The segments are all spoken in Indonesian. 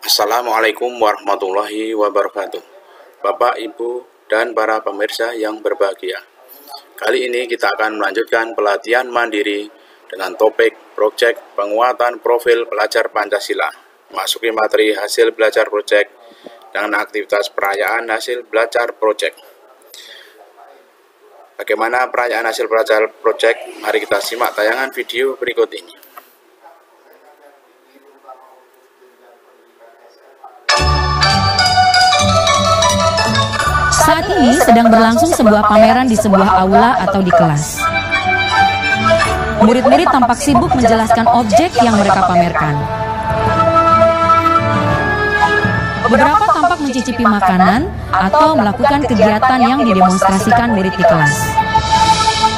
Assalamualaikum warahmatullahi wabarakatuh. Bapak, Ibu, dan para pemirsa yang berbahagia. Kali ini kita akan melanjutkan pelatihan mandiri dengan topik proyek penguatan profil pelajar Pancasila. Masuki materi hasil belajar proyek dengan aktivitas perayaan hasil belajar proyek. Bagaimana perayaan hasil belajar proyek? Mari kita simak tayangan video berikut ini. Saat ini sedang berlangsung sebuah pameran di sebuah aula atau di kelas. Murid-murid tampak sibuk menjelaskan objek yang mereka pamerkan. Beberapa tampak mencicipi makanan atau melakukan kegiatan yang didemonstrasikan murid di kelas.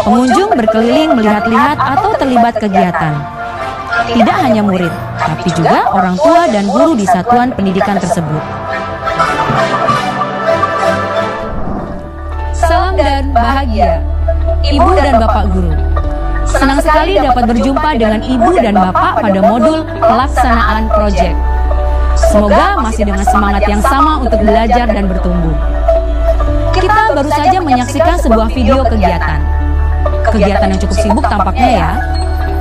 Pengunjung berkeliling melihat-lihat atau terlibat kegiatan. Tidak hanya murid, tapi juga orang tua dan guru di satuan pendidikan tersebut. Salam dan bahagia, Ibu dan Bapak Guru. Senang sekali dapat berjumpa dengan Ibu dan Bapak pada modul pelaksanaan proyek. Semoga masih dengan semangat yang sama untuk belajar dan bertumbuh. Kita baru saja menyaksikan sebuah video kegiatan. Kegiatan yang cukup sibuk tampaknya ya.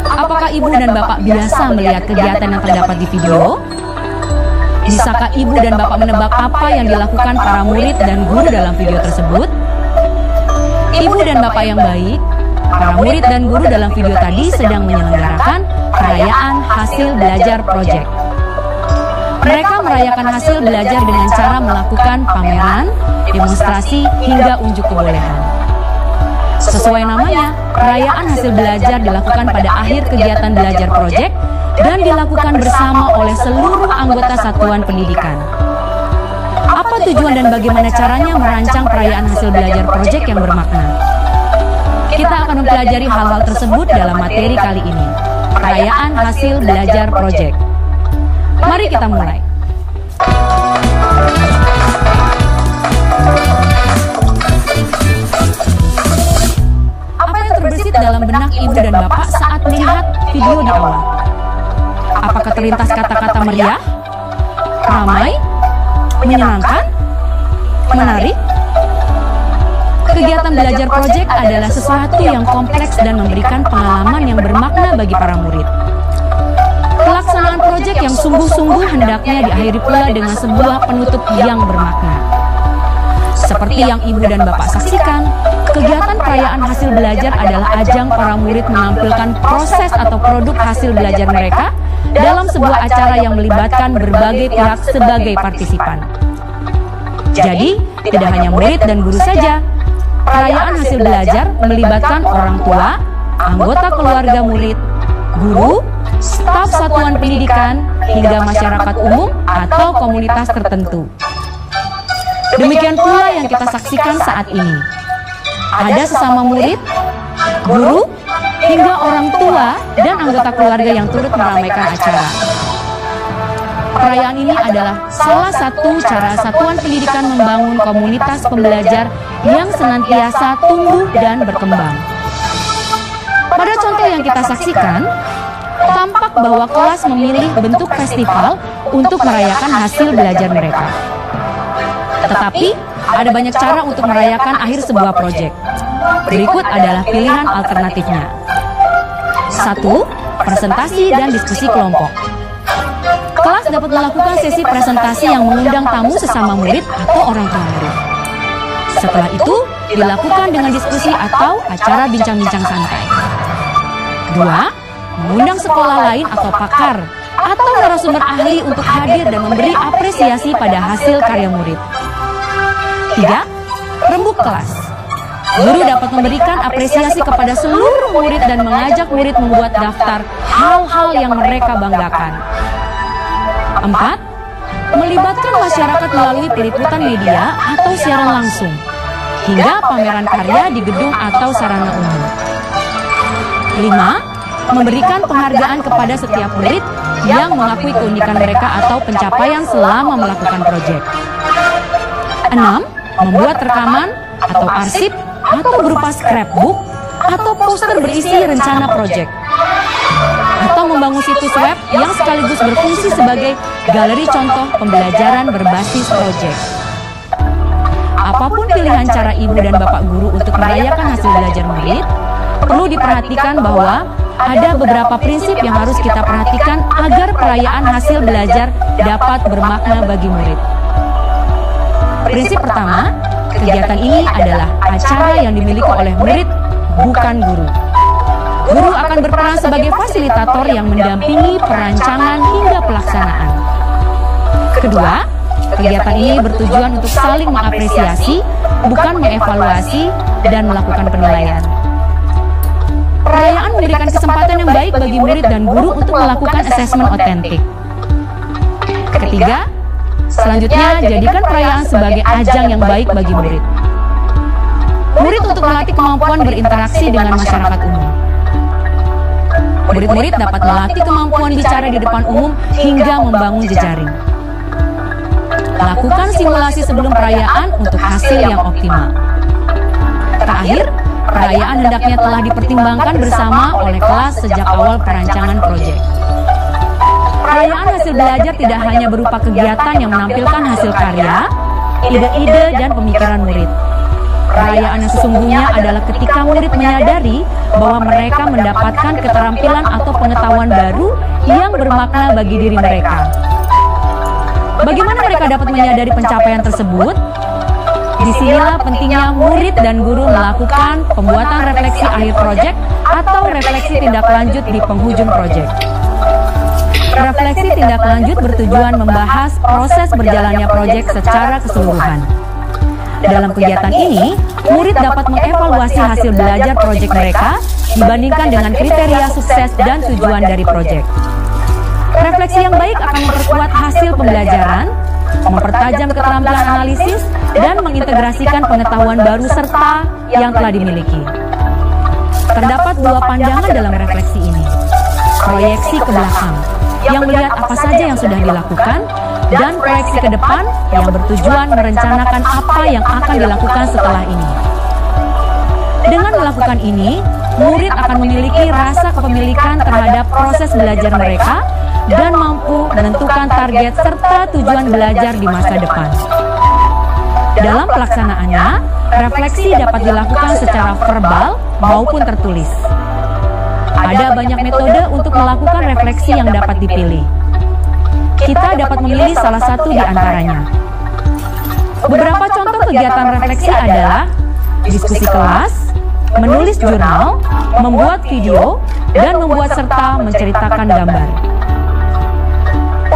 Apakah Ibu dan Bapak biasa melihat kegiatan yang terdapat di video? Bisakah Ibu dan Bapak menebak apa yang dilakukan para murid dan guru dalam video tersebut? Ibu dan Bapak yang baik, para murid dan guru dalam video tadi sedang menyelenggarakan perayaan hasil belajar proyek. Mereka merayakan hasil belajar dengan cara melakukan pameran, demonstrasi, hingga unjuk kebolehan. Sesuai namanya, perayaan hasil belajar dilakukan pada akhir kegiatan belajar proyek dan dilakukan bersama oleh seluruh anggota satuan pendidikan. Apa tujuan dan bagaimana caranya merancang perayaan hasil belajar proyek yang bermakna? Kita akan mempelajari hal-hal tersebut dalam materi kali ini, perayaan hasil belajar proyek. Mari kita mulai. Apa yang terbersit dalam benak Ibu dan Bapak saat melihat video di aula? Apakah terlintas kata-kata meriah, ramai, menyenangkan, menarik? Kegiatan belajar proyek adalah sesuatu yang kompleks dan memberikan pengalaman yang bermakna bagi para murid. Pelaksanaan proyek yang sungguh-sungguh hendaknya diakhiri pula dengan sebuah penutup yang bermakna. Seperti yang Ibu dan Bapak saksikan, kegiatan perayaan hasil belajar adalah ajang para murid menampilkan proses atau produk hasil belajar mereka dalam sebuah acara yang melibatkan berbagai pihak sebagai partisipan. Jadi, tidak hanya murid dan guru saja. Perayaan hasil belajar melibatkan orang tua, anggota keluarga murid, guru, staf satuan pendidikan, hingga masyarakat umum atau komunitas tertentu. Demikian pula yang kita saksikan saat ini. Ada sesama murid, guru, hingga orang tua dan anggota keluarga yang turut meramaikan acara. Perayaan ini adalah salah satu cara satuan pendidikan membangun komunitas pembelajar yang senantiasa tumbuh dan berkembang. Pada contoh yang kita saksikan, tampak bahwa kelas memilih bentuk festival untuk merayakan hasil belajar mereka. Tetapi, ada banyak cara untuk merayakan akhir sebuah proyek. Berikut adalah pilihan alternatifnya. 1. Presentasi dan diskusi kelompok. Kelas dapat melakukan sesi presentasi yang mengundang tamu sesama murid atau orang tua murid. Setelah itu, dilakukan dengan diskusi atau acara bincang-bincang santai. 2. Mengundang sekolah lain atau pakar atau narasumber ahli untuk hadir dan memberi apresiasi pada hasil karya murid. 3. Rembuk kelas. Guru dapat memberikan apresiasi kepada seluruh murid dan mengajak murid membuat daftar hal-hal yang mereka banggakan. 4. Melibatkan masyarakat melalui peliputan media atau siaran langsung, hingga pameran karya di gedung atau sarana umum. 5. Memberikan penghargaan kepada setiap murid yang mengakui keunikan mereka atau pencapaian selama melakukan proyek. 6. Membuat rekaman atau arsip atau berupa scrapbook atau poster berisi rencana proyek. atau membangun situs web yang sekaligus berfungsi sebagai galeri contoh pembelajaran berbasis proyek. Apapun pilihan cara ibu dan bapak guru untuk merayakan hasil belajar murid, perlu diperhatikan bahwa ada beberapa prinsip yang harus kita perhatikan agar perayaan hasil belajar dapat bermakna bagi murid. Prinsip pertama, kegiatan ini adalah acara yang dimiliki oleh murid, bukan guru. Guru akan berperan sebagai fasilitator yang mendampingi perancangan hingga pelaksanaan. Kedua, kegiatan ini bertujuan untuk saling mengapresiasi, bukan mengevaluasi dan melakukan penilaian. Perayaan memberikan kesempatan yang baik bagi murid dan guru untuk melakukan asesmen otentik. Ketiga, selanjutnya jadikan perayaan sebagai ajang yang baik bagi murid. Murid untuk melatih kemampuan berinteraksi dengan masyarakat umum. Murid-murid dapat melatih kemampuan bicara di depan umum hingga membangun jejaring. Lakukan simulasi sebelum perayaan untuk hasil yang optimal. Terakhir, perayaan hendaknya telah dipertimbangkan bersama oleh kelas sejak awal perancangan proyek. Perayaan hasil belajar tidak hanya berupa kegiatan yang menampilkan hasil karya, ide-ide, dan pemikiran murid. Perayaan yang sesungguhnya adalah ketika murid menyadari bahwa mereka mendapatkan keterampilan atau pengetahuan baru yang bermakna bagi diri mereka. Bagaimana mereka dapat menyadari pencapaian tersebut? Disinilah pentingnya murid dan guru melakukan pembuatan refleksi akhir proyek atau refleksi tindak lanjut di penghujung proyek. Refleksi tindak lanjut bertujuan membahas proses berjalannya proyek secara keseluruhan. Dalam kegiatan ini, murid dapat mengevaluasi hasil belajar proyek mereka dibandingkan dengan kriteria sukses dan tujuan dari proyek. Refleksi yang baik akan memperkuat hasil pembelajaran, mempertajam keterampilan analisis, dan mengintegrasikan pengetahuan baru serta yang telah dimiliki. Terdapat dua pandangan dalam refleksi ini. Proyeksi ke belakang, yang melihat apa saja yang sudah dilakukan, dan proyeksi ke depan yang bertujuan merencanakan apa yang akan dilakukan setelah ini. Dengan melakukan ini, murid akan memiliki rasa kepemilikan terhadap proses belajar mereka dan mampu menentukan target serta tujuan belajar di masa depan. Dalam pelaksanaannya, refleksi dapat dilakukan secara verbal maupun tertulis. Ada banyak metode untuk melakukan refleksi yang dapat dipilih. Kita dapat memilih salah satu di antaranya. Beberapa contoh kegiatan refleksi adalah diskusi kelas, menulis jurnal, membuat video, dan membuat serta menceritakan gambar.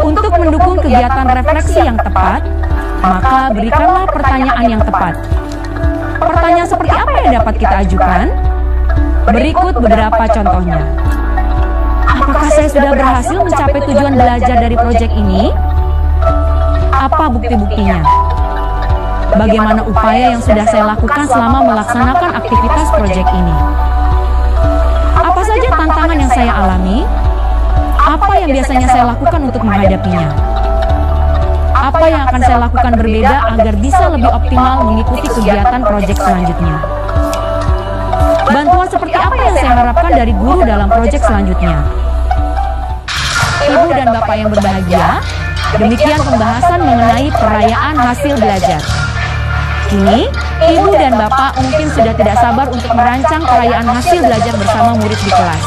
Untuk mendukung kegiatan refleksi yang tepat, maka berikanlah pertanyaan yang tepat. Pertanyaan seperti apa yang dapat kita ajukan? Berikut beberapa contohnya. Apakah saya sudah berhasil mencapai tujuan belajar dari proyek ini? Apa bukti-buktinya? Bagaimana upaya yang sudah saya lakukan selama melaksanakan aktivitas proyek ini? Apa saja tantangan yang saya alami? Apa yang biasanya saya lakukan untuk menghadapinya? Apa yang akan saya lakukan berbeda agar bisa lebih optimal mengikuti kegiatan proyek selanjutnya? Bantuan seperti apa yang saya harapkan dari guru dalam proyek selanjutnya? Ibu dan Bapak yang berbahagia, demikian pembahasan mengenai perayaan hasil belajar. Kini, Ibu dan Bapak mungkin sudah tidak sabar untuk merancang perayaan hasil belajar bersama murid di kelas.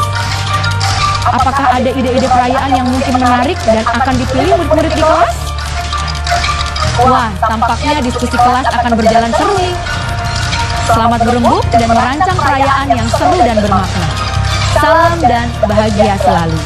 Apakah ada ide-ide perayaan yang mungkin menarik dan akan dipilih murid-murid di kelas? Wah, tampaknya diskusi kelas akan berjalan seru nih. Selamat berembuk dan merancang perayaan yang seru dan bermakna. Salam dan bahagia selalu.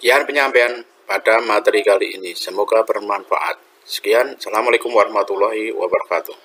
Sekian penyampaian pada materi kali ini. Semoga bermanfaat. Sekian, Assalamualaikum warahmatullahi wabarakatuh.